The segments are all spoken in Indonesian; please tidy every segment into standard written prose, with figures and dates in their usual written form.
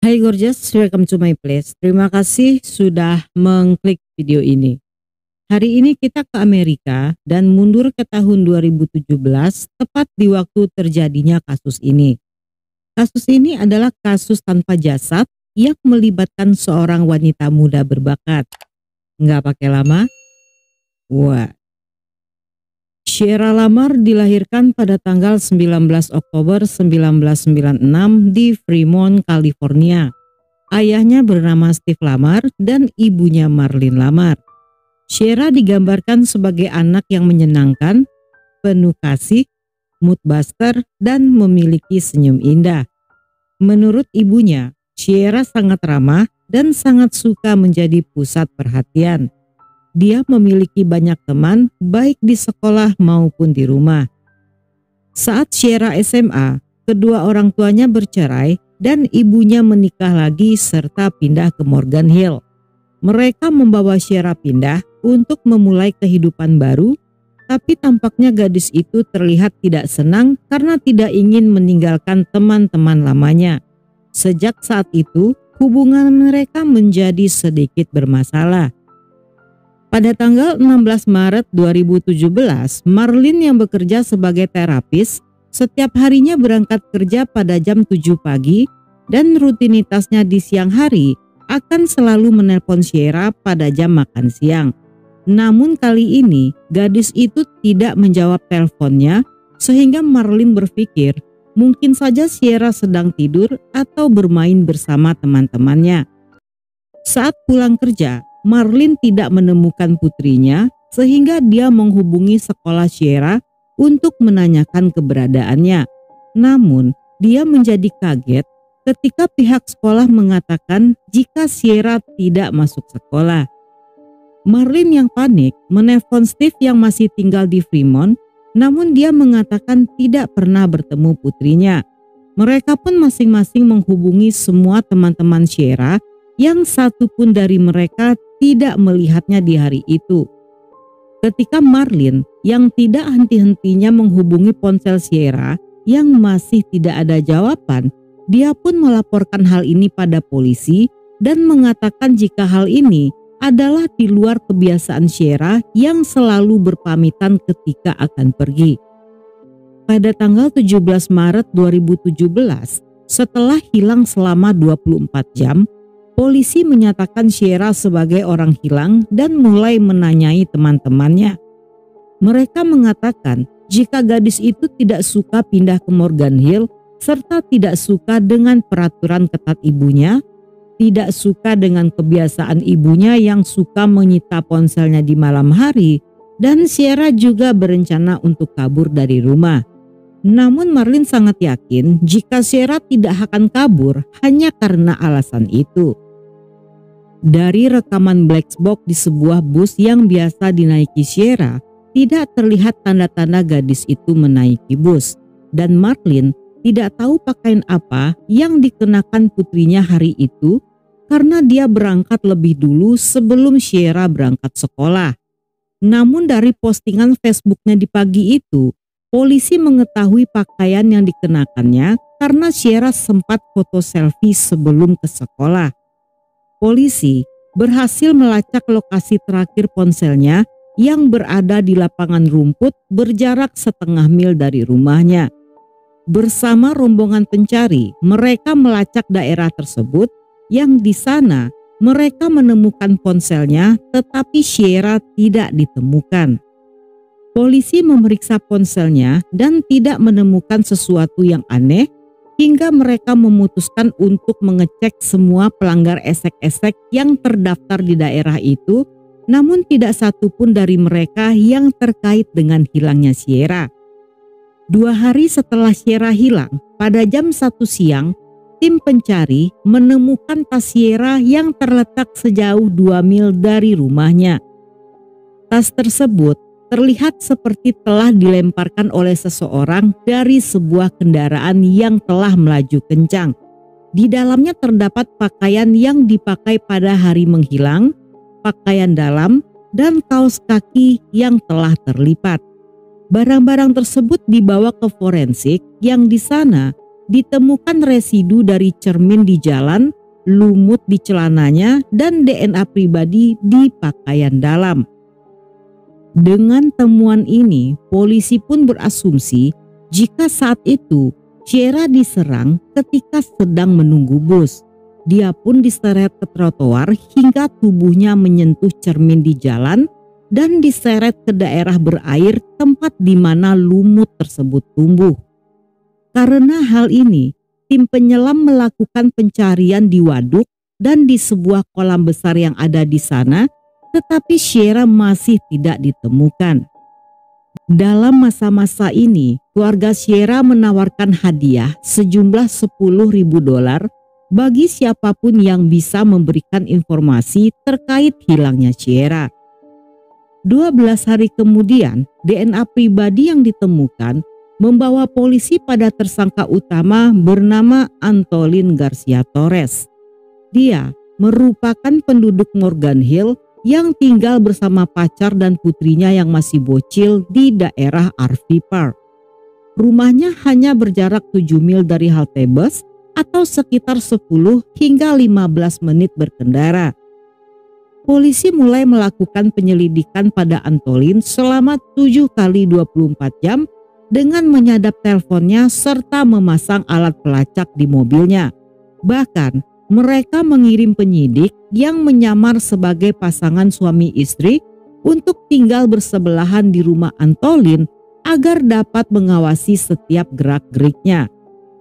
Hai Gorgeous, welcome to my place. Terima kasih sudah mengklik video ini. Hari ini kita ke Amerika dan mundur ke tahun 2017, tepat di waktu terjadinya kasus ini. Kasus ini adalah kasus tanpa jasad yang melibatkan seorang wanita muda berbakat. Nggak pakai lama? Wah. Sierra Lamar dilahirkan pada tanggal 19 Oktober 1996 di Fremont, California. Ayahnya bernama Steve Lamar dan ibunya Marlene Lamar. Sierra digambarkan sebagai anak yang menyenangkan, penuh kasih, mood buster, dan memiliki senyum indah. Menurut ibunya, Sierra sangat ramah dan sangat suka menjadi pusat perhatian. Dia memiliki banyak teman baik di sekolah maupun di rumah. Saat Sierra SMA, kedua orang tuanya bercerai dan ibunya menikah lagi serta pindah ke Morgan Hill. Mereka membawa Sierra pindah untuk memulai kehidupan baru, tapi tampaknya gadis itu terlihat tidak senang karena tidak ingin meninggalkan teman-teman lamanya. Sejak saat itu, hubungan mereka menjadi sedikit bermasalah. Pada tanggal 16 Maret 2017, Marlene yang bekerja sebagai terapis setiap harinya berangkat kerja pada jam 7 pagi dan rutinitasnya di siang hari akan selalu menelpon Sierra pada jam makan siang. Namun kali ini gadis itu tidak menjawab teleponnya sehingga Marlene berpikir mungkin saja Sierra sedang tidur atau bermain bersama teman-temannya. Saat pulang kerja, Marlene tidak menemukan putrinya sehingga dia menghubungi sekolah Sierra untuk menanyakan keberadaannya. Namun dia menjadi kaget ketika pihak sekolah mengatakan jika Sierra tidak masuk sekolah. Marlene yang panik menelpon Steve yang masih tinggal di Fremont, namun dia mengatakan tidak pernah bertemu putrinya. Mereka pun masing-masing menghubungi semua teman-teman Sierra yang satu pun dari mereka tidak melihatnya di hari itu. Ketika Marlene yang tidak henti-hentinya menghubungi ponsel Sierra yang masih tidak ada jawaban, dia pun melaporkan hal ini pada polisi dan mengatakan jika hal ini adalah di luar kebiasaan Sierra yang selalu berpamitan ketika akan pergi. Pada tanggal 17 Maret 2017, setelah hilang selama 24 jam, polisi menyatakan Sierra sebagai orang hilang dan mulai menanyai teman-temannya. Mereka mengatakan jika gadis itu tidak suka pindah ke Morgan Hill serta tidak suka dengan peraturan ketat ibunya, tidak suka dengan kebiasaan ibunya yang suka menyita ponselnya di malam hari, dan Sierra juga berencana untuk kabur dari rumah. Namun Marlene sangat yakin jika Sierra tidak akan kabur hanya karena alasan itu. Dari rekaman black box di sebuah bus yang biasa dinaiki Sierra, tidak terlihat tanda-tanda gadis itu menaiki bus, dan Marlene tidak tahu pakaian apa yang dikenakan putrinya hari itu karena dia berangkat lebih dulu sebelum Sierra berangkat sekolah. Namun dari postingan Facebooknya di pagi itu, polisi mengetahui pakaian yang dikenakannya karena Sierra sempat foto selfie sebelum ke sekolah. Polisi berhasil melacak lokasi terakhir ponselnya yang berada di lapangan rumput berjarak setengah mil dari rumahnya. Bersama rombongan pencari, mereka melacak daerah tersebut yang di sana mereka menemukan ponselnya tetapi Sierra tidak ditemukan. Polisi memeriksa ponselnya dan tidak menemukan sesuatu yang aneh. hingga mereka memutuskan untuk mengecek semua pelanggar esek-esek yang terdaftar di daerah itu, namun tidak satupun dari mereka yang terkait dengan hilangnya Sierra. 2 hari setelah Sierra hilang, pada jam 1 siang, tim pencari menemukan tas Sierra yang terletak sejauh 2 mil dari rumahnya. Tas tersebut terlihat seperti telah dilemparkan oleh seseorang dari sebuah kendaraan yang telah melaju kencang. Di dalamnya terdapat pakaian yang dipakai pada hari menghilang, pakaian dalam, dan kaos kaki yang telah terlipat. Barang-barang tersebut dibawa ke forensik yang di sana ditemukan residu dari cermin di jalan, lumut di celananya, dan DNA pribadi di pakaian dalam. Dengan temuan ini, polisi pun berasumsi jika saat itu Sierra diserang ketika sedang menunggu bus. Dia pun diseret ke trotoar hingga tubuhnya menyentuh cermin di jalan dan diseret ke daerah berair tempat di mana lumut tersebut tumbuh. Karena hal ini, tim penyelam melakukan pencarian di waduk dan di sebuah kolam besar yang ada di sana, tetapi Sierra masih tidak ditemukan. Dalam masa-masa ini, keluarga Sierra menawarkan hadiah sejumlah $10.000 bagi siapapun yang bisa memberikan informasi terkait hilangnya Sierra. 12 hari kemudian, DNA pribadi yang ditemukan membawa polisi pada tersangka utama bernama Antolin Garcia Torres. Dia merupakan penduduk Morgan Hill yang tinggal bersama pacar dan putrinya yang masih bocil di daerah RV Park. Rumahnya hanya berjarak 7 mil dari halte bus atau sekitar 10 hingga 15 menit berkendara. Polisi mulai melakukan penyelidikan pada Antolin selama 7 kali 24 jam dengan menyadap teleponnya serta memasang alat pelacak di mobilnya. Bahkan mereka mengirim penyidik yang menyamar sebagai pasangan suami istri untuk tinggal bersebelahan di rumah Antolin agar dapat mengawasi setiap gerak-geriknya.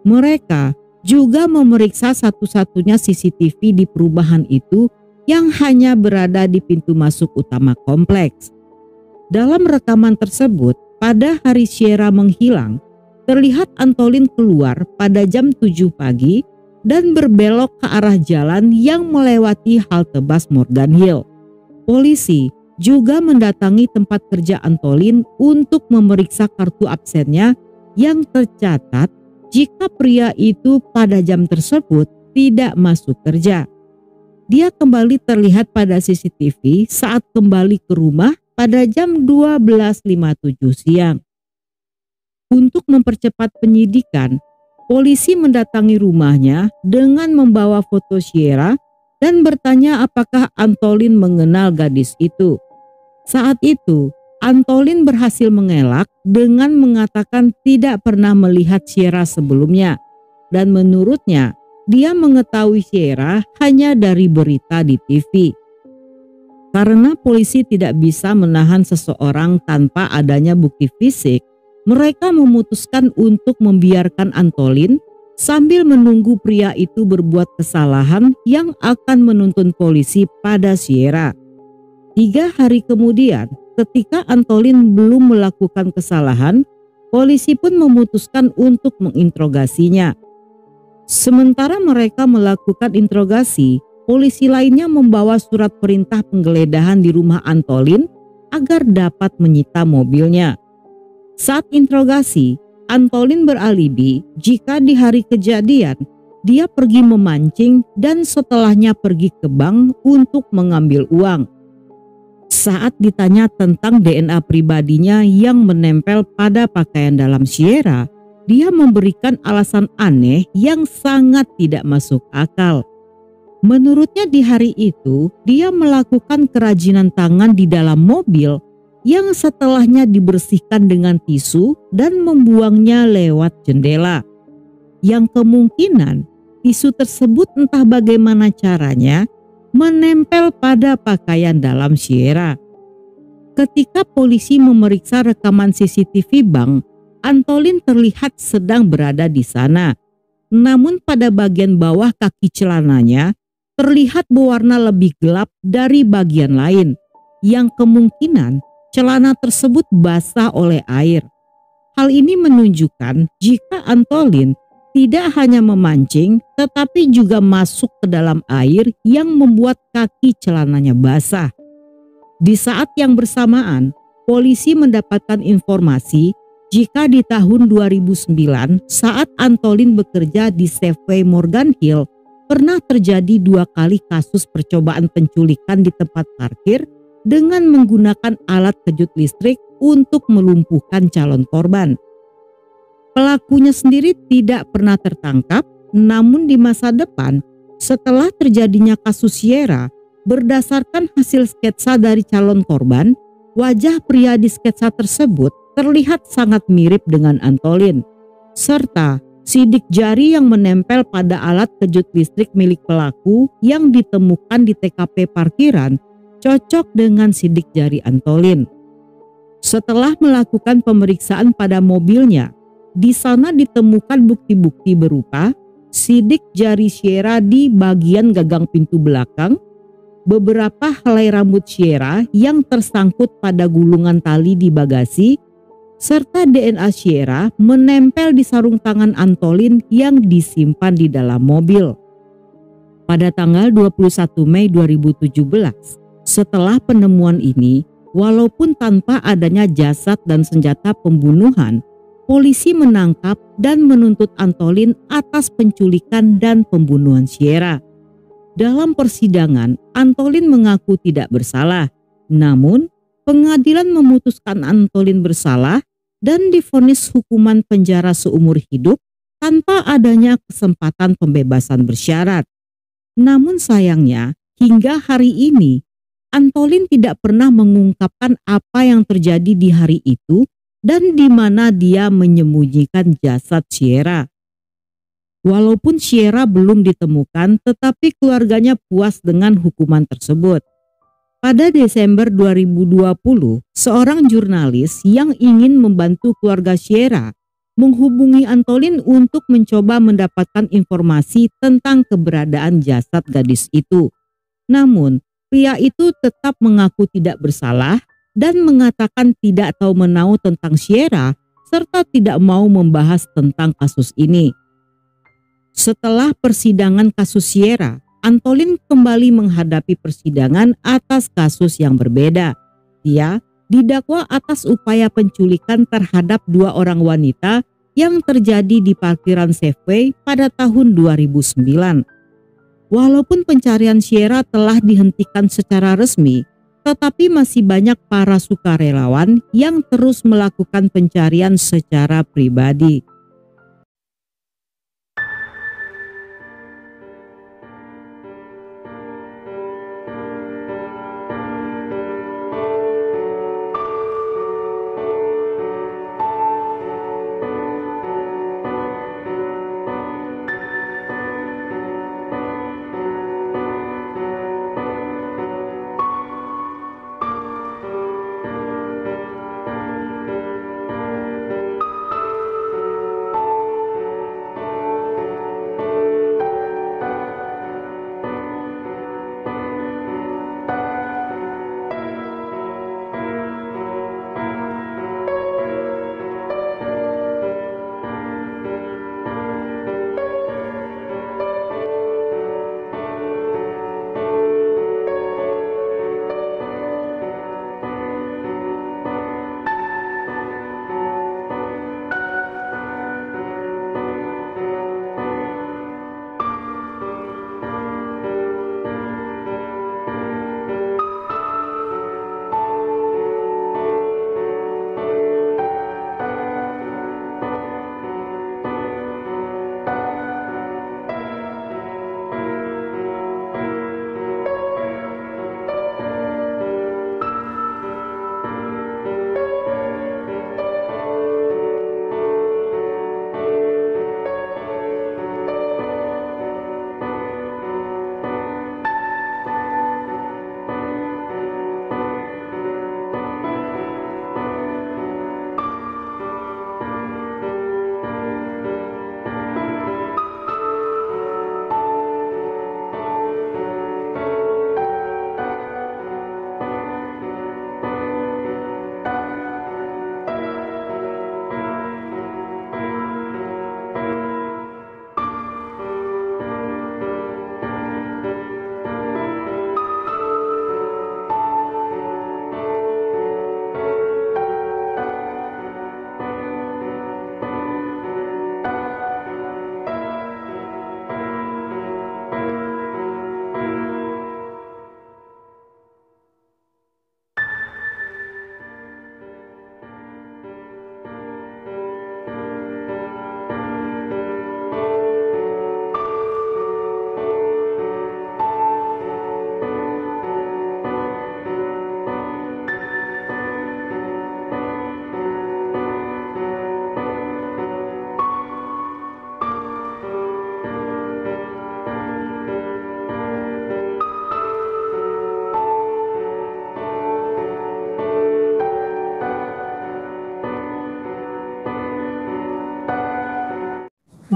Mereka juga memeriksa satu-satunya CCTV di perumahan itu yang hanya berada di pintu masuk utama kompleks. Dalam rekaman tersebut, pada hari Sierra menghilang, terlihat Antolin keluar pada jam 7 pagi dan berbelok ke arah jalan yang melewati halte bus Morgan Hill. Polisi juga mendatangi tempat kerja Antolin untuk memeriksa kartu absennya yang tercatat jika pria itu pada jam tersebut tidak masuk kerja. Dia kembali terlihat pada CCTV saat kembali ke rumah pada jam 12.57 siang. Untuk mempercepat penyidikan, polisi mendatangi rumahnya dengan membawa foto Sierra dan bertanya apakah Antolin mengenal gadis itu. Saat itu, Antolin berhasil mengelak dengan mengatakan tidak pernah melihat Sierra sebelumnya dan menurutnya dia mengetahui Sierra hanya dari berita di TV. Karena polisi tidak bisa menahan seseorang tanpa adanya bukti fisik, mereka memutuskan untuk membiarkan Antolin sambil menunggu pria itu berbuat kesalahan yang akan menuntun polisi pada Sierra. 3 hari kemudian, ketika Antolin belum melakukan kesalahan, polisi pun memutuskan untuk menginterogasinya. Sementara mereka melakukan interogasi, polisi lainnya membawa surat perintah penggeledahan di rumah Antolin agar dapat menyita mobilnya. Saat interogasi, Antolin beralibi jika di hari kejadian dia pergi memancing dan setelahnya pergi ke bank untuk mengambil uang. Saat ditanya tentang DNA pribadinya yang menempel pada pakaian dalam Sierra, dia memberikan alasan aneh yang sangat tidak masuk akal. Menurutnya di hari itu dia melakukan kerajinan tangan di dalam mobil yang setelahnya dibersihkan dengan tisu dan membuangnya lewat jendela. Yang kemungkinan tisu tersebut entah bagaimana caranya menempel pada pakaian dalam Sierra. Ketika polisi memeriksa rekaman CCTV bank, Antolin terlihat sedang berada di sana. namun pada bagian bawah kaki celananya terlihat berwarna lebih gelap dari bagian lain, yang kemungkinan celana tersebut basah oleh air. Hal ini menunjukkan jika Antolin tidak hanya memancing, tetapi juga masuk ke dalam air yang membuat kaki celananya basah. Di saat yang bersamaan, polisi mendapatkan informasi jika di tahun 2009 saat Antolin bekerja di Safeway Morgan Hill, pernah terjadi 2 kali kasus percobaan penculikan di tempat parkir dengan menggunakan alat kejut listrik untuk melumpuhkan calon korban. Pelakunya sendiri tidak pernah tertangkap, namun di masa depan setelah terjadinya kasus Sierra, berdasarkan hasil sketsa dari calon korban, wajah pria di sketsa tersebut terlihat sangat mirip dengan Antolin, serta sidik jari yang menempel pada alat kejut listrik milik pelaku yang ditemukan di TKP parkiran cocok dengan sidik jari Antolin. Setelah melakukan pemeriksaan pada mobilnya, di sana ditemukan bukti-bukti berupa sidik jari Sierra di bagian gagang pintu belakang, beberapa helai rambut Sierra yang tersangkut pada gulungan tali di bagasi, serta DNA Sierra menempel di sarung tangan Antolin yang disimpan di dalam mobil. Pada tanggal 21 Mei 2017, setelah penemuan ini, walaupun tanpa adanya jasad dan senjata pembunuhan, polisi menangkap dan menuntut Antolin atas penculikan dan pembunuhan Sierra. Dalam persidangan, Antolin mengaku tidak bersalah, namun pengadilan memutuskan Antolin bersalah dan divonis hukuman penjara seumur hidup tanpa adanya kesempatan pembebasan bersyarat. Namun sayangnya, hingga hari ini, Antolin tidak pernah mengungkapkan apa yang terjadi di hari itu dan di mana dia menyembunyikan jasad Sierra. Walaupun Sierra belum ditemukan, tetapi keluarganya puas dengan hukuman tersebut. Pada Desember 2020, seorang jurnalis yang ingin membantu keluarga Sierra menghubungi Antolin untuk mencoba mendapatkan informasi tentang keberadaan jasad gadis itu. Namun, pria itu tetap mengaku tidak bersalah dan mengatakan tidak tahu menahu tentang Sierra serta tidak mau membahas tentang kasus ini. Setelah persidangan kasus Sierra, Antolin kembali menghadapi persidangan atas kasus yang berbeda. Dia didakwa atas upaya penculikan terhadap 2 orang wanita yang terjadi di parkiran Safeway pada tahun 2009. Walaupun pencarian Sierra telah dihentikan secara resmi, tetapi masih banyak para sukarelawan yang terus melakukan pencarian secara pribadi.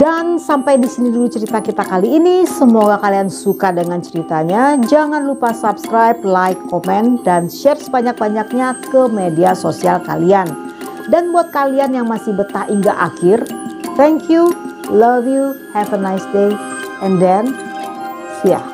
Dan sampai di sini dulu cerita kita kali ini. Semoga kalian suka dengan ceritanya. Jangan lupa subscribe, like, komen, dan share sebanyak-banyaknya ke media sosial kalian. Dan buat kalian yang masih betah hingga akhir, thank you, love you, have a nice day, and then see ya.